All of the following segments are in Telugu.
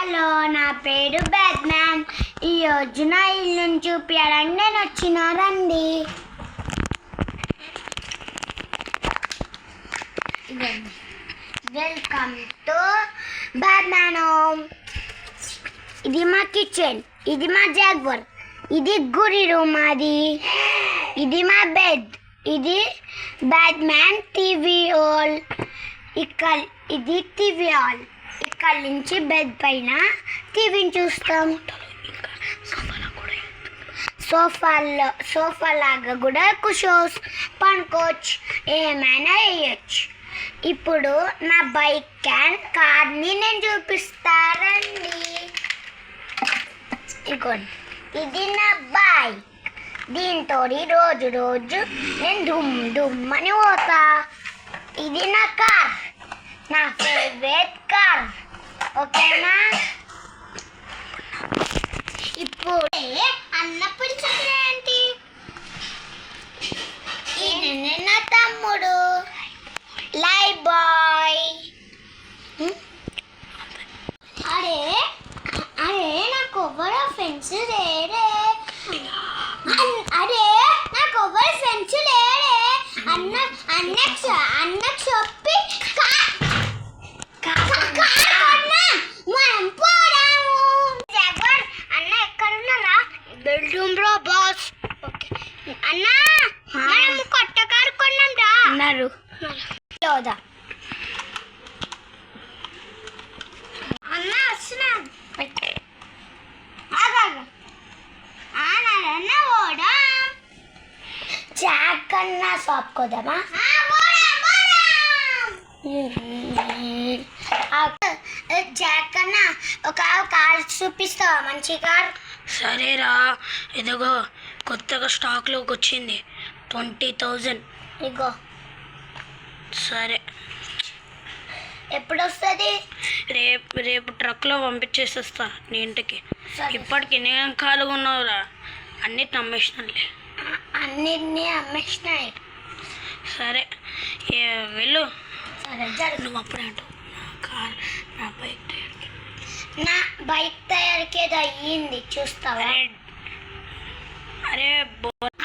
హలో, నా పేరు బ్యాట్మ్యాన్. ఈరోజు నా ఇల్లుని చూపించాలని నేను వచ్చినారండి. Welcome to Batman home. ఇది మా కిచెన్, ఇది మా జాగ్వర్, ఇది గురి రూమ్, ఇది మా బెడ్, ఇది బ్యాట్మ్యాన్ టీవీ హాల్. ఇది టీవీ హాల్. ఇక్కడ నుంచి బెడ్ పైన టీవీని చూస్తాం. సోఫా లాగా కూడా కుషోస్ పనుకోవచ్చు, ఏమైనా వేయచ్చు. ఇప్పుడు నా బైక్ అండ్ కార్ని నేను చూపిస్తారండి. ఇగోండి, ఇది నా బైక్. దీంతో రోజు నేను దుమ్ అని పోతా. ఇది నా కార్, నా ఫేవరెట్ కార్. ఓకేనా? ఇప్పుడు అన్నప్పుడు ఏంటి, ఈయన నా తమ్ముడు లై బాయ్. అరే అరే నాకు ఎవరో ఫ్రెండ్స్ లేరే. అరే నాకు ఎవరు ఫ్రెండ్స్ లేరే. అన్నకు చెప్పి మనం పోదాము. అన్న ఎక్కడున్నారా? బెడ్రూమ్ లో బాస్. అన్న మనం కొత్త కారు కొన్నాం రా అన్నారు. అన్న వస్తున్నా. జాక్ అన్న షాప్ కోదామా? జాక్ అన్న ఒక కార్ చూపిస్తావా? మంచి కార్. సరేరా, ఇదిగో కొత్తగా స్టాక్లోకి వచ్చింది, 20,000. ఇగో. సరే, ఎప్పుడు వస్తుంది? రేపు ట్రక్లో పంపించేసేస్తా నీ ఇంటికి. ఇప్పటికి నేను ఖాళీగా ఉన్నావురా, అన్నిటిని అమ్మేసినానులే. అన్నిటినీ అమ్మేసినాయి. సరే వెళ్ళు. సరే, నువ్వు అప్పుడే అంటావు నా బైక్ టైర్కి. నా బైక్ తయారీకి ఏదో అయ్యింది, చూస్తావా? అరే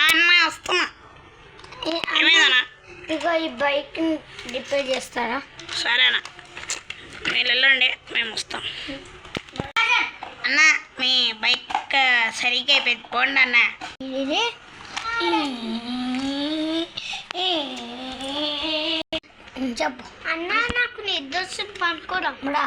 అన్న వస్తున్నా. ఏమైందన్నా? ఇగో ఈ బైక్ రిపేర్ చేస్తారా? సరేనా, మీరు వెళ్ళండి, మేము వస్తాం. అన్న మీ బైక్ సరిగ్గా అయిపోయింది, పోండి అన్న. ఇది చెప్పు అన్న, నాకు నిద్ర వస్తుంది, పనుకోవడం రా.